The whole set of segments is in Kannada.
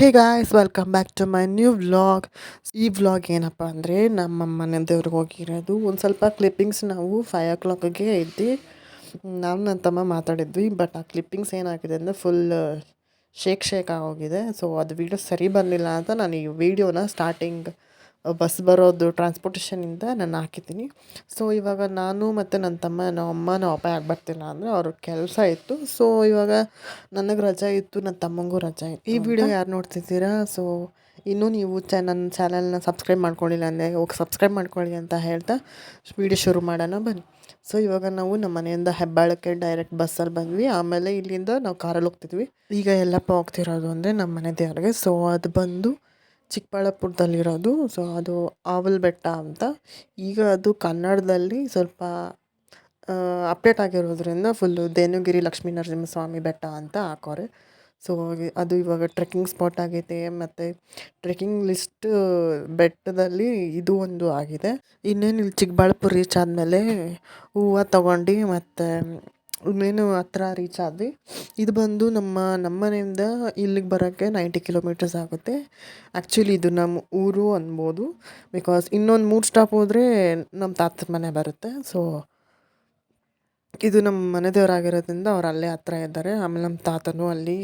Hey guys, welcome back to my new vlog. ಈ ವ್ಲಾಗ್ ಏನಪ್ಪ ಅಂದರೆ ನಮ್ಮ ಮನೆ ದೇವ್ರಿಗೆ ಹೋಗಿರೋದು. ಒಂದು ಸ್ವಲ್ಪ ಕ್ಲಿಪ್ಪಿಂಗ್ಸ್ ನಾವು 5 o'clockಗೆ ಇದ್ದು ನಾವು ನನ್ನ ತಮ್ಮ ಮಾತಾಡಿದ್ವಿ. ಬಟ್ ಆ ಕ್ಲಿಪ್ಪಿಂಗ್ಸ್ ಏನಾಗಿದೆ ಅಂದರೆ ಫುಲ್ ಶೇಕ್ ಆಗೋಗಿದೆ. ಸೊ ಅದು ವೀಡಿಯೋ ಸರಿ ಬರಲಿಲ್ಲ ಅಂತ ನಾನು ಈ ವಿಡಿಯೋನ ಸ್ಟಾರ್ಟಿಂಗ್ ಬಸ್ ಬರೋದು ಟ್ರಾನ್ಸ್ಪೋರ್ಟೇಷನಿಂದ ನಾನು ಹಾಕಿದ್ದೀನಿ. ಸೊ ಇವಾಗ ನಾನು ಮತ್ತು ನನ್ನ ತಮ್ಮ, ನಮ್ಮ ಅಮ್ಮ, ನಮ್ಮ ಅಪ್ಪ ಯಾಕೆ ಬರ್ತಿಲ್ಲ ಅಂದರೆ ಅವ್ರ ಕೆಲಸ ಇತ್ತು. ಸೊ ಇವಾಗ ನನಗೆ ರಜೆ ಇತ್ತು, ನನ್ನ ತಮ್ಮಂಗೂ ರಜೆ ಇತ್ತು. ಈ ವಿಡಿಯೋ ಯಾರು ನೋಡ್ತಿದ್ದೀರಾ? ಸೊ ಇನ್ನೂ ನೀವು ನನ್ನ ಚಾನಲ್ನ ಸಬ್ಸ್ಕ್ರೈಬ್ ಮಾಡ್ಕೊಳ್ಳಿಲ್ಲ ಅಂದರೆ ಹೋಗಿ ಸಬ್ಸ್ಕ್ರೈಬ್ ಮಾಡ್ಕೊಳ್ಳಿ ಅಂತ ಹೇಳ್ತಾ ವಿಡಿಯೋ ಶುರು ಮಾಡೋಣ ಬನ್ನಿ. ಸೊ ಇವಾಗ ನಾವು ನಮ್ಮ ಮನೆಯಿಂದ ಹೆಬ್ಬಾಳಕ್ಕೆ ಡೈರೆಕ್ಟ್ ಬಸ್ಸಲ್ಲಿ ಬಂದ್ವಿ. ಆಮೇಲೆ ಇಲ್ಲಿಂದ ನಾವು ಕಾರಲ್ಲಿ ಹೋಗ್ತಿದ್ವಿ. ಈಗ ಎಲ್ಲಪ್ಪ ಹೋಗ್ತಿರೋದು ಅಂದರೆ ನಮ್ಮ ಮನೆ ದೇವ್ರಿಗೆ. ಸೊ ಅದು ಬಂದು ಚಿಕ್ಕಬಳ್ಳಾಪುರದಲ್ಲಿರೋದು. ಸೊ ಅದು ಆವಲ್ ಬೆಟ್ಟ ಅಂತ. ಈಗ ಅದು ಕನ್ನಡದಲ್ಲಿ ಸ್ವಲ್ಪ ಅಪ್ಡೇಟ್ ಆಗಿರೋದ್ರಿಂದ ಫುಲ್ಲು ದೇವನಗಿರಿ ಲಕ್ಷ್ಮೀ ನರಸಿಂಹಸ್ವಾಮಿ ಬೆಟ್ಟ ಅಂತ ಹಾಕೋರೆ. ಸೊ ಅದು ಇವಾಗ ಟ್ರೆಕ್ಕಿಂಗ್ ಸ್ಪಾಟ್ ಆಗೈತೆ. ಮತ್ತು ಟ್ರೆಕ್ಕಿಂಗ್ ಲಿಸ್ಟ್ ಬೆಟ್ಟದಲ್ಲಿ ಇದು ಒಂದು ಆಗಿದೆ. ಇನ್ನೇನು ಇಲ್ಲಿ ಚಿಕ್ಕಬಳ್ಳಾಪುರ ರೀಚ್ ಆದಮೇಲೆ ಹೂವು ತೊಗೊಂಡು ಮತ್ತು ಇನ್ನೇನು ಹತ್ರ ರೀಚ್ ಆದ್ವಿ. ಇದು ಬಂದು ನಮ್ಮ ಮನೆಯಿಂದ ಇಲ್ಲಿಗೆ ಬರೋಕ್ಕೆ 90 ಕಿಲೋಮೀಟರ್ಸ್ ಆಗುತ್ತೆ. ಆ್ಯಕ್ಚುಲಿ ಇದು ನಮ್ಮ ಊರು ಅನ್ಬೋದು. ಬಿಕಾಸ್ ಇನ್ನೊಂದು 3 ಸ್ಟಾಪ್ ಹೋದರೆ ನಮ್ಮ ತಾತನ ಮನೆ ಬರುತ್ತೆ. ಸೊ ಇದು ನಮ್ಮ ಮನೆ ದೇವರಾಗಿರೋದ್ರಿಂದ ಅವ್ರು ಅಲ್ಲೇ ಹತ್ರ ಇದ್ದಾರೆ. ಆಮೇಲೆ ನಮ್ಮ ತಾತನೂ ಅಲ್ಲಿ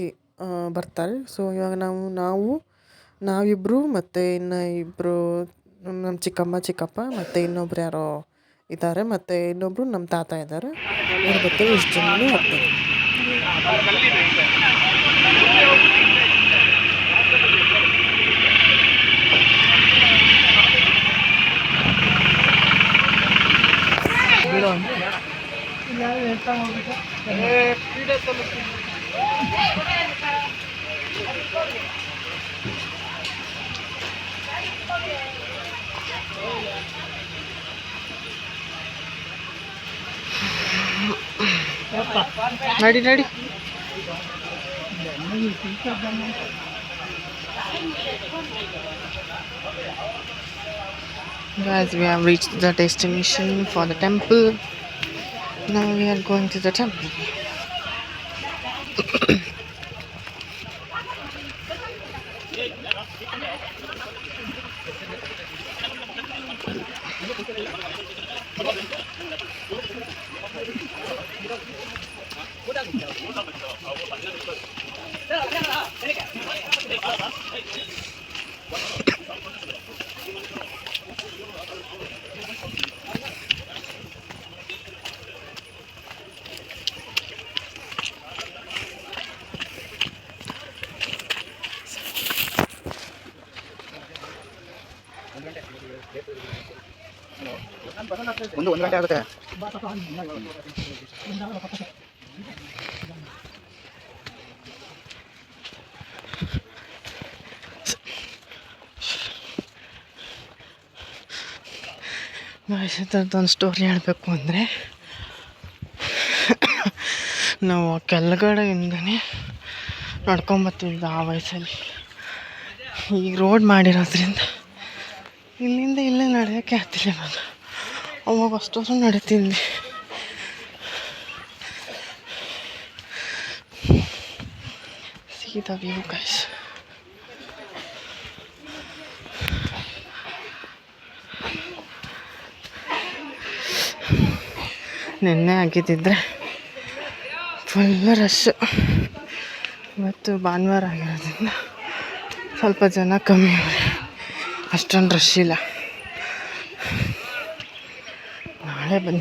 ಬರ್ತಾರೆ. ಸೊ ಇವಾಗ ನಾವಿಬ್ಬರು ಮತ್ತು ಇನ್ನು ಇಬ್ಬರು ನಮ್ಮ ಚಿಕ್ಕಪ್ಪ ಮತ್ತು ಇನ್ನೊಬ್ರು ಯಾರೋ ಇದ್ದಾರೆ, ಮತ್ತು ಇನ್ನೊಬ್ಬರು ನಮ್ಮ ತಾತ ಇದ್ದಾರೆ. ಇವ್ರು ಬರ್ತಾರೆ. ಇಷ್ಟು ಜನನೂ ಹೋಗ್ತಾರೆ. ನಡಿ Guys, we have reached the destination for the temple. Now we are going to the temple. ಒಂದು ಗಂಟೆ ಆಗುತ್ತೆ. ಒಂದು ಸ್ಟೋರಿ ಹೇಳಬೇಕು ಅಂದರೆ, ನಾವು ಕೆಳಗಡೆಯಿಂದನೇ ನಡ್ಕೊಂಬರ್ತಿದ್ದ ಆ ವಯಸ್ಸಲ್ಲಿ. ಈಗ ರೋಡ್ ಮಾಡಿರೋದ್ರಿಂದ ಇಲ್ಲಿಂದ ಇಲ್ಲೇ ನಡೆಯೋಕ್ಕೆ ಆಗ್ತಿಲ್ಲ. ನಾನು ಅವಾಗ ಅಷ್ಟೊಂದು ನಡೀತಿದ್ವಿ. See the view, guys. ನೆನ್ನೆ ಆಗಿದ್ದಿದ್ರೆ ಫುಲ್ ರಶ್. ಇವತ್ತು ಭಾನುವಾರ ಆಗಿರೋದ್ರಿಂದ ಸ್ವಲ್ಪ ಜನ ಕಮ್ಮಿ ಅವರೆ, ಅಷ್ಟೊಂದು ರಶ್ ಇಲ್ಲ.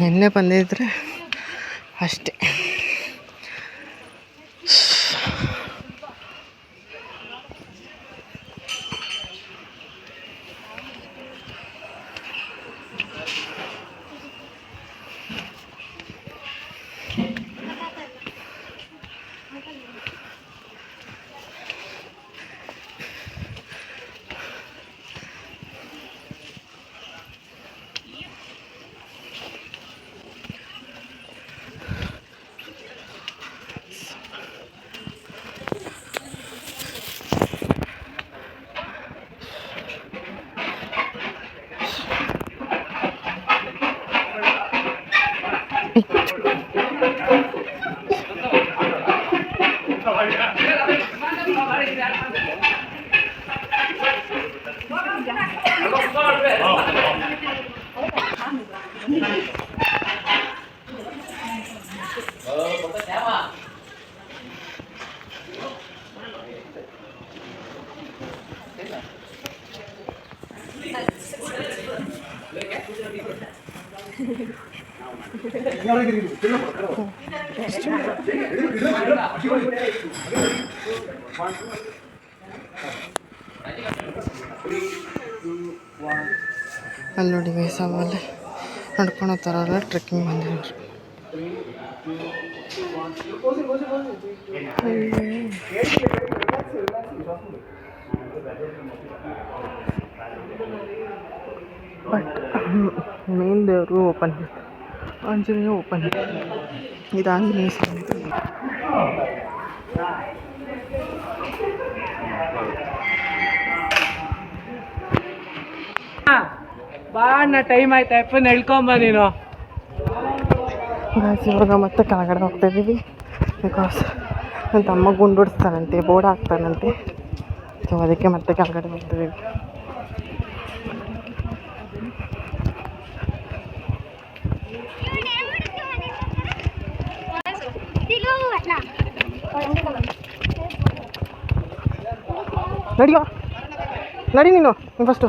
ನೆನ್ನೆ ಬಂದಿದ್ರೆ ಅಷ್ಟೇ. ಅಲ್ಲಿ ನೋಡಿ ಗೈಸ್ ಅವಲ್ಲಿ ನಡ್ಕೊಂಡು ಹೋಗ್ತಾರಲ್ಲ ಟ್ರೆಕ್ಕಿಂಗ್ ಬಂದಿರೋರು. ಬಟ್ ಮೇನ್ ದೇವರು ಓಪನ್ ಇರುತ್ತೆ, ಆಂಜನೇಯ ಓಪನ್ ಇದೆ. ಇದು ಆಂಜನೇಯ ಸ್ವಾಮಿ. ಬಾ ಅಣ್ಣ, ಟೈಮ್ ಆಯ್ತು, ಅಪ್ಪನ ಹೇಳ್ಕೊಂಬ ನೀನು. ಇವಾಗ ಮತ್ತೆ ಕೆಳಗಡೆ ಹೋಗ್ತಾಯಿದ್ದೀವಿ. ಬಿಕಾಸ್ ನನ್ನ ತಮ್ಮ ಗುಂಡುಡ್ಸ್ತಾನಂತೆ, ಬೋರ್ಡ್ ಹಾಕ್ತಾನಂತೆ. ಸೊ ಅದಕ್ಕೆ ಮತ್ತೆ ಕೆಳಗಡೆ ಹೋಗ್ತಿದ್ದೀವಿ. ನಡಿಯೋ ನಡಿ ನೀನು ಫಸ್ಟು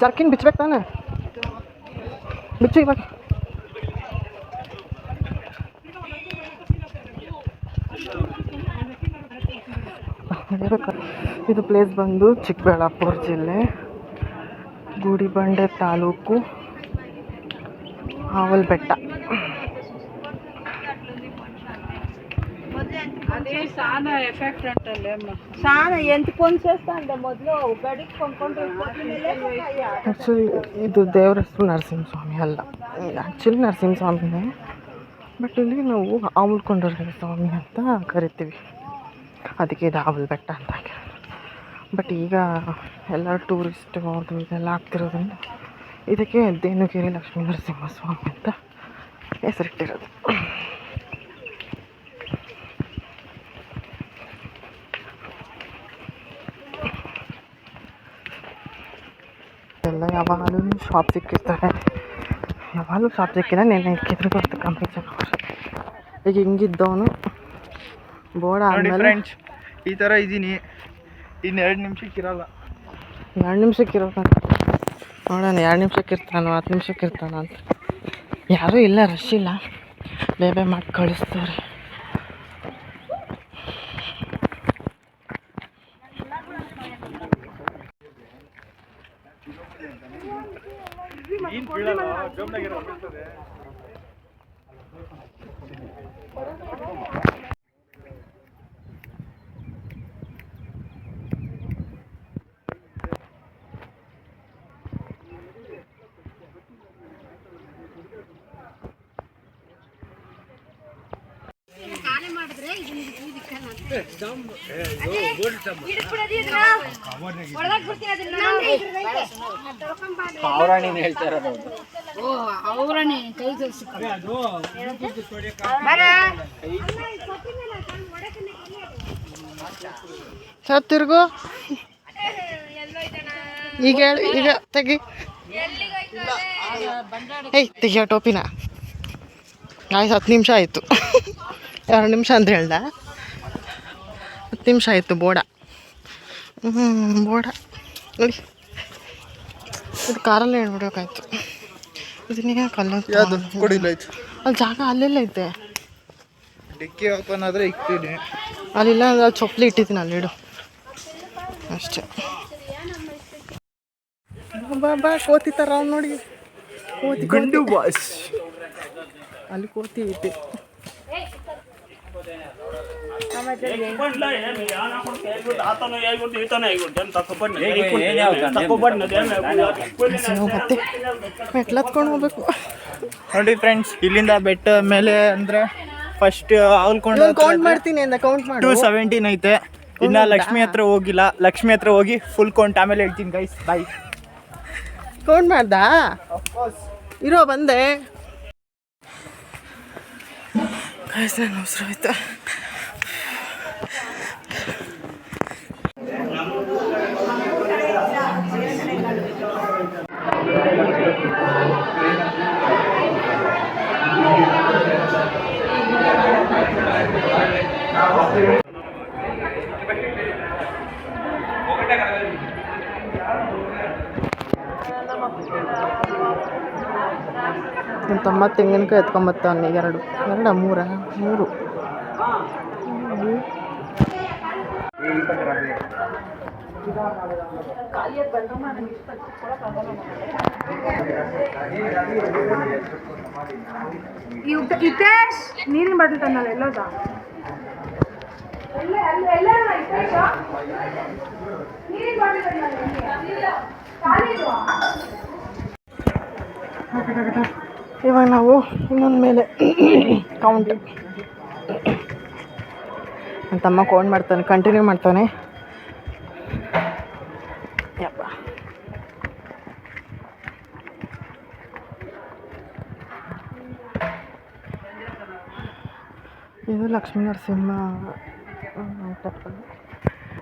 ಜರ್ಕಿನ್ ಬಿಚ್ಬೇಕು ತಾನೆ, ಬಿಚ್ಚು ಇವಾಗ. ಇದು ಪ್ಲೇಸ್ ಬಂದು ಚಿಕ್ಕಬಳ್ಳಾಪುರ ಜಿಲ್ಲೆ, ಗುಡಿಬಂಡೆ ತಾಲೂಕು, ಆವಲ್ಬೆಟ್ಟ. ಆ್ಯಕ್ಚುಲಿ ಇದು ದೇವ್ರ ಹೆಸರು ನರಸಿಂಹಸ್ವಾಮಿ ಅಲ್ಲ, ಆ್ಯಕ್ಚುಲಿ ನರಸಿಂಹಸ್ವಾಮಿನೇ. ಬಟ್ ಇಲ್ಲಿ ನಾವು ಆವಲ್ಕೊಂಡರ ಸ್ವಾಮಿ ಅಂತ ಕರಿತೀವಿ, ಅದಕ್ಕೆ ಇದು ಆವಲ್ಬೆಟ್ಟ ಅಂತ ಹಾಕಿರೋದು. ಬಟ್ ಈಗ ಎಲ್ಲ ಟೂರಿಸ್ಟ್ ಅದು ಇದೆಲ್ಲ ಆಗ್ತಿರೋದ್ರಿಂದ ಇದಕ್ಕೆ ದೇನುಗಿರಿ ಲಕ್ಷ್ಮೀ ನರಸಿಂಹಸ್ವಾಮಿ ಅಂತ ಹೆಸರಿಟ್ಟಿರೋದು. ಎಲ್ಲ ಯಾವಾಗಲೂ ಶಾಪ್ ಸಿಕ್ಕಿರ್ತಾರೆ, ಯಾವಾಗಲೂ ಶಾಪ್ ಸಿಕ್ಕಿಲ್ಲ. ನೆನ್ನೆ ಇಕ್ಕಿದ್ರು ಗೊತ್ತು ಕಮ್ಮಿ ಜನ. ಈಗ ಹಿಂಗಿದ್ದವನು ಬೋರ್ಡ್ ಆದಮೇಲೆ ಈ ಥರ ಇದ್ದೀನಿ, ಇನ್ನು 2 ನಿಮಿಷಕ್ಕೆ ಇರೋಲ್ಲ. 2 ನಿಮಿಷಕ್ಕೆ ಇರೋಕಂತ ನೋಡೋಣ, 2 ನಿಮಿಷಕ್ಕೆ ಇರ್ತಾನೋ 10 ನಿಮಿಷಕ್ಕೆ ಇರ್ತಾನೋ ಅಂತ. ಯಾರೂ ಇಲ್ಲ, ರಶ್ ಇಲ್ಲ, ಬೇಬೆ ಮಾಡಿ ಕಳಿಸ್ತಾರೆ. ಸರ್ ತಿರ್ಗು, ಈಗ ಹೇಳಿ, ಈಗ ತೆಗಿ. ಏಯ್ ತೆಗಿಯೋ ಟೋಪಿನ. ಆಯ್ತು, 10 ನಿಮಿಷ ಆಯಿತು. 2 ನಿಮಿಷ ಅಂತ ಹೇಳ್ದ, 10 ನಿಮಿಷ ಆಯಿತು. ಬೋಡ ಬೋಡ ನೋಡಿ, ಇದು ಕಾರಲ್ಲೇ ಹೇಳ್ಬಿಡ್ಬೇಕಾಯ್ತು. ಇದನ್ನ ಕಲ್ಲ ಕೊಡಿಲ್ಲಾಯ್ತು, ಅಲ್ಲಿ ಜಾಗ ಅಲ್ಲೆಲ್ಲ ಐತೆ. ಡಿಕ್ಕಿ ಓಪನ್ ಆದರೆ ಇಕ್ತೀನಿ, ಅಲ್ಲಿಲ್ಲ ಅಂದ್ರೆ ಅಲ್ಲಿ ಚೊಪ್ಲಿ ಇಟ್ಟಿದ್ದೀನಿ, ಅಲ್ಲಿಡು ಅಷ್ಟೇ. ಬಾ ಕೋತಿ ಥರ ಅವ್ನು ನೋಡಿ, ಕೋತಿ ಗಂಡು ಬಾಸ್. ಅಲ್ಲಿ ಕೋತಿ ಐತೆ. ಮತ್ತೆ ಮೆಟ್ಲತ್ಕೊಂಡು ಹೋಗ್ಬೇಕು ನೋಡಿ ಫ್ರೆಂಡ್ಸ್. ಇಲ್ಲಿಂದ ಬೆಟ್ಟ ಮೇಲೆ ಅಂದರೆ ಫಸ್ಟ್ ಆವಲ್ಕೊಂಡು ಕೌಂಟ್ ಮಾಡ್ತೀನಿ ಅಂತ ಕೌಂಟ್ ಮಾಡಿ 217 ಐತೆ. ಇನ್ನು ಲಕ್ಷ್ಮಿ ಹತ್ರ ಹೋಗಿಲ್ಲ, ಲಕ್ಷ್ಮಿ ಹತ್ರ ಹೋಗಿ ಫುಲ್ ಕೌಂಟ್ ಆಮೇಲೆ ಹೇಳ್ತೀನಿ ಗೈಸ್. ಬಾಯ್. ಕೌಂಟ್ ಮಾಡ್ದಾ? ಇರೋ ಬಂದೆ ಗೈಸ್, ನಾನು ಉಸಿರು ಆಯ್ತಾ. ನನ್ನ ತಮ್ಮ ತೆಂಗಿನಕಾಯಿ ಎತ್ಕೊಂಬತ್ತಾನೆ ಮೂರು ಹಿತೇಶ್ ನೀರಿನ ಬಾಟಲ್ ತಂದಲ್ಲ ಎಲ್ಲೋದ ಇವಾಗ ನಾವು ಇನ್ನೊಂದು ಮೇಲೆ ಕೌಂಟ್ ನನ್ನ ತಮ್ಮ ಕೌಂಟ್ ಮಾಡ್ತಾನೆ, ಕಂಟಿನ್ಯೂ ಮಾಡ್ತಾನೆ. ಯಪ್ಪ ಇದು ಲಕ್ಷ್ಮೀ ನರಸಿಂಹ ಟೆಂಪಲ್.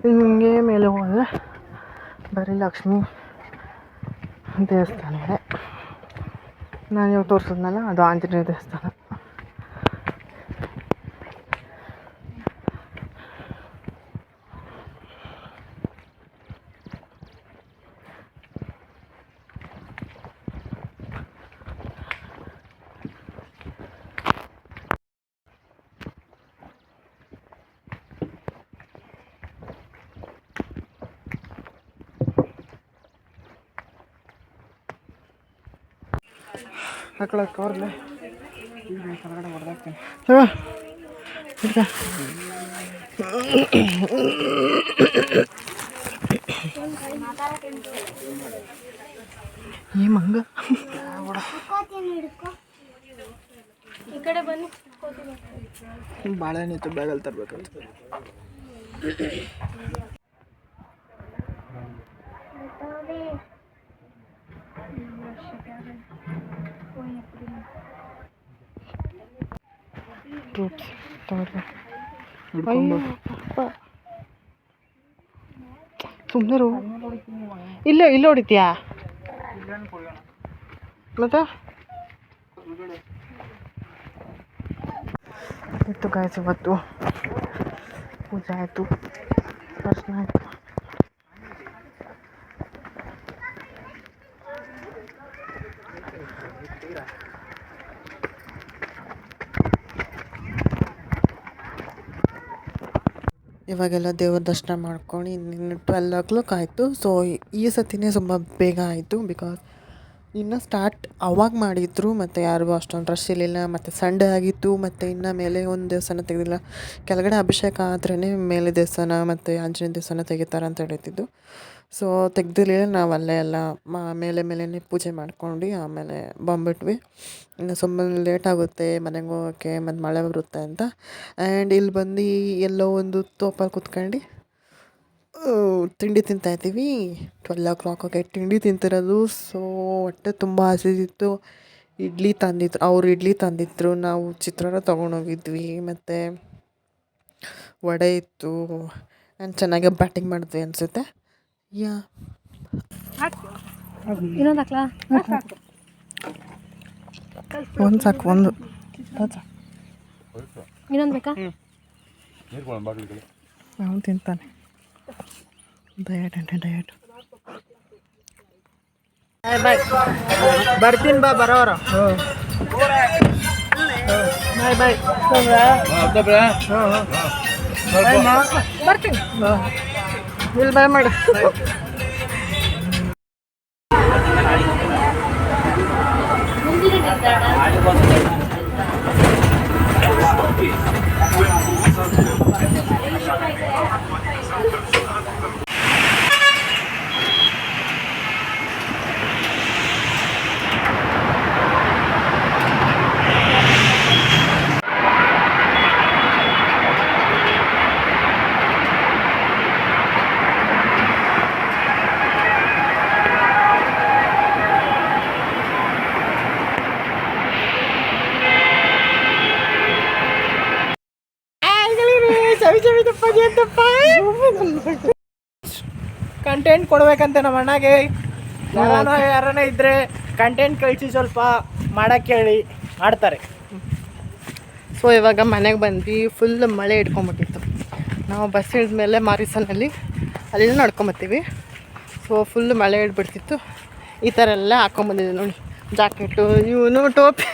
ಹಿಂಗೆ ಮೇಲೆ ಹೋದರೆ ಬರೀ ಲಕ್ಷ್ಮೀ ದೇವಸ್ಥಾನ ಇದೆ. ನಾನು ಇವಾಗ ತೋರಿಸಿದ್ನಲ್ಲ ಅದು ಆಂಜನೇಯ ದೇವಸ್ಥಾನ. ಹಾಕೊಳಕ್ಕೆ ಅವ್ರಲ್ಲೇ ಕೆಳಗಡೆ ಹೊಡೆದಾಕ್ತೀನಿ. ಈ ಮಂಗ ಈ ಕಡೆ ಬನ್ನಿ. ಬಾಳೆಹಣ್ಣು ಇತ್ತು, ಬ್ಯಾಗಲ್ಲಿ ತರಬೇಕಂತ. ಸುಮ್ಮನೆ ಇಲ್ಲ ಹೊಡಿತೀಯಾ ಮತ್ತೆ ಇತ್ತು ಗಾಯ್ಸ್. ಇವತ್ತು ಪೂಜೆ ಆಯಿತು, ದರ್ಶನ ಆಯಿತು. ಇವಾಗೆಲ್ಲ ದೇವ್ರ ದರ್ಶನ ಮಾಡ್ಕೊಂಡು ಇನ್ನು 12 ಆಯಿತು. ಸೊ ಈ ಸತಿನೇ ತುಂಬ ಬೇಗ ಆಯಿತು, ಬಿಕಾಸ್ ಇನ್ನು ಸ್ಟಾರ್ಟ್ ಅವಾಗ ಮಾಡಿದ್ರು ಮತ್ತು ಯಾರಿಗೂ ಅಷ್ಟೊಂದು ರಶ್ ಇರಲಿಲ್ಲ. ಮತ್ತು ಸಂಡೇ ಆಗಿತ್ತು, ಮತ್ತು ಇನ್ನು ಮೇಲೆ ಒಂದು ದೇವಸ್ಥಾನ ತೆಗೆದಿಲ್ಲ. ಕೆಳಗಡೆ ಅಭಿಷೇಕ ಆದ್ರೇ ಮೇಲೆ ದೇವಸ್ಥಾನ ಮತ್ತು ಆಂಜನೇಯ ದೇವಸ್ಥಾನ ತೆಗಿತಾರೆ ಅಂತ ಹೇಳ್ತಿದ್ದು. ಸೊ ತೆಗ್ದಿರಲಿಲ್ಲ. ನಾವು ಅಲ್ಲೇ ಎಲ್ಲ ಮೇಲೇ ಪೂಜೆ ಮಾಡ್ಕೊಂಡು ಆಮೇಲೆ ಬಂದ್ಬಿಟ್ವಿ. ಇನ್ನು ಸುಮ್ಮನೆ ಲೇಟ್ ಆಗುತ್ತೆ ಮನೆಗೆ ಹೋಗೋಕ್ಕೆ, ಮತ್ತು ಮಳೆ ಬರುತ್ತೆ ಅಂತ. ಆ್ಯಂಡ್ ಇಲ್ಲಿ ಬಂದು ಎಲ್ಲೋ ಒಂದು ತೋಪಲ್ಲಿ ಕುತ್ಕೊಂಡು ತಿಂಡಿ ತಿಂತಾಯಿದ್ದೀವಿ. 12 ತಿಂಡಿ ತಿಂತಿರೋದು. ಸೊ ಹೊಟ್ಟೆ ತುಂಬ ಹಸಿದಿತ್ತು. ಅವರು ಇಡ್ಲಿ ತಂದಿದ್ರು, ನಾವು ಚಿತ್ರಾನ್ನ ತೊಗೊಂಡೋಗಿದ್ವಿ, ಮತ್ತು ವಡೆ ಇತ್ತು. ಆ್ಯಂಡ್ ಚೆನ್ನಾಗಿ ಬ್ಯಾಟಿಂಗ್ ಮಾಡಿದ್ವಿ ಅನಿಸುತ್ತೆ. ಯಾ ಇನ್ನೊಂದು ಹಾಕ್ಲಾ? ಒಂದು ಸಾಕು, ಒಂದು ಇನ್ನೊಂದು ಬೇಕಾ? ಅವನು ತಿಂತಾನೆ. ಡಯಟ್ ಬರ್ತೀನಿ ಬರೋರು. ಬಾಯ್ ಬರ್ತೀನಿ. ಇಲ್ಲಿ ಬಾಯ್ ಮಾಡಿ. ಕಂಟೆಂಟ್ ಕೊಡ್ಬೇಕಂತೆ ನಮ್ಮ ಅಣ್ಣಗೆ. ಯಾರನ್ನ ಇದ್ರೆ ಕಂಟೆಂಟ್ ಕಳಿಸಿ ಸ್ವಲ್ಪ ಮಾಡೋಕ್ಕೆ ಹೇಳಿ ಮಾಡ್ತಾರೆ. ಸೊ ಇವಾಗ ಮನೆಗೆ ಬಂದ್ವಿ. ಫುಲ್ ಮಳೆ ಹಿಡ್ಕೊಂಬಿಟ್ಟಿತ್ತು. ನಾವು ಬಸ್ ಇಳಿದ ಮೇಲೆ ಮಾರಿಸನಲ್ಲಿ ಅಲ್ಲಿಂದ ನಡ್ಕೊಂಬತ್ತೀವಿ. ಸೊ ಫುಲ್ ಮಳೆ ಹಿಡ್ಬಿಡ್ತಿತ್ತು. ಈ ಥರ ಎಲ್ಲ ಹಾಕ್ಕೊಂಬಂದಿದ್ದೆ ನೋಡಿ. ಜಾಕೆಟು, ಇವನು ಟೋಪಿ,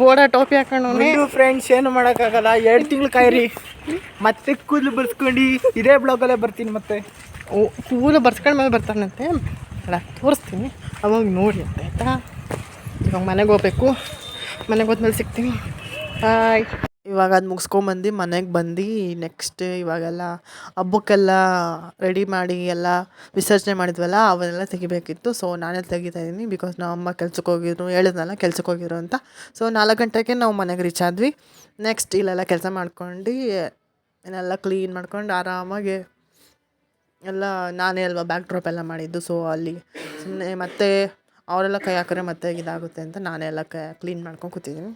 ಬೋಡ ಟೋಪಿ ಹಾಕೊಂಡವನೇ. ಫ್ರೆಂಡ್ಸ್ ಏನು ಮಾಡೋಕ್ಕಾಗಲ್ಲ, 2 ತಿಂಗಳು ಕಾಯಿರಿ, ಮತ್ತೆ ಕೂದಲು ಬರ್ಸ್ಕೊಂಡು ಇದೇ ಬ್ಲಾಗಲ್ಲೇ ಬರ್ತೀನಿ. ಮತ್ತೆ ಕೂದಲು ಬರ್ಸ್ಕೊಂಡ ಮೇಲೆ ಬರ್ತಾನಂತೆ. ಅಲ್ಲ ತೋರಿಸ್ತೀನಿ, ಅವಾಗ ನೋಡಿ ಅಂತ ಆಯಿತಾ. ಇವಾಗ ಮನೆಗೆ ಹೋಗ್ಬೇಕು. ಮನೆಗೆ ಹೋದ್ಮೇಲೆ ಸಿಗ್ತೀನಿ. ಬಾಯ್. ಇವಾಗ ಅದು ಮುಗಿಸ್ಕೊಂಬಂದು ಮನೆಗೆ ಬಂದು ನೆಕ್ಸ್ಟ್ ಇವಾಗೆಲ್ಲ ಹಬ್ಬಕ್ಕೆಲ್ಲ ರೆಡಿ ಮಾಡಿ ಎಲ್ಲ ವಿಸರ್ಜನೆ ಮಾಡಿದ್ವಲ್ಲ, ಅವನ್ನೆಲ್ಲ ತೆಗಿಬೇಕಿತ್ತು. ಸೊ ನಾನೇ ತೆಗಿತಾಯಿದ್ದೀನಿ. ಬಿಕಾಸ್ ನಾವು ಅಮ್ಮ ಕೆಲ್ಸಕ್ಕೆ ಹೋಗಿದ್ರು, ಹೇಳಿದ್ನಲ್ಲ ಕೆಲ್ಸಕ್ಕೆ ಹೋಗಿದ್ರು ಅಂತ. ಸೊ 4 ಗಂಟೆಗೆ ನಾವು ಮನೆಗೆ ರೀಚ್ ಆದ್ವಿ. ನೆಕ್ಸ್ಟ್ ಇಲ್ಲೆಲ್ಲ ಕೆಲಸ ಮಾಡ್ಕೊಂಡು ಏನೆಲ್ಲ ಕ್ಲೀನ್ ಮಾಡ್ಕೊಂಡು ಆರಾಮಾಗಿ ಎಲ್ಲ ನಾನೇ ಅಲ್ವಾ ಬ್ಯಾಕ್ ಡ್ರಾಪ್ ಎಲ್ಲ ಮಾಡಿದ್ದು. ಸೊ ಅಲ್ಲಿ ಸುಮ್ಮನೆ ಮತ್ತೆ ಅವರೆಲ್ಲ ಕೈ ಹಾಕಿದ್ರೆ ಮತ್ತೆ ಇದಾಗುತ್ತೆ ಅಂತ ನಾನೇ ಎಲ್ಲ ಕ್ಲೀನ್ ಮಾಡ್ಕೊಂಡು ಕೂತಿದ್ದೀನಿ.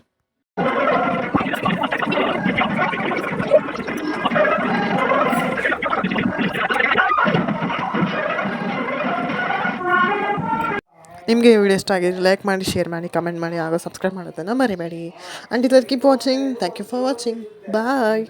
ನಿಮಗೆ ಈ ವಿಡಿಯೋ ಇಷ್ಟ ಆಗಿದ್ರೆ ಲೈಕ್ ಮಾಡಿ, ಶೇರ್ ಮಾಡಿ, ಕಮೆಂಟ್ ಮಾಡಿ, ಹಾಗೂ ಸಬ್ಸ್ಕ್ರೈಬ್ ಮಾಡೋದನ್ನು ಮರಿಬೇಡಿ. ಆ್ಯಂಡ್ ಇದರ್ keep watching. Thank you for watching. Bye.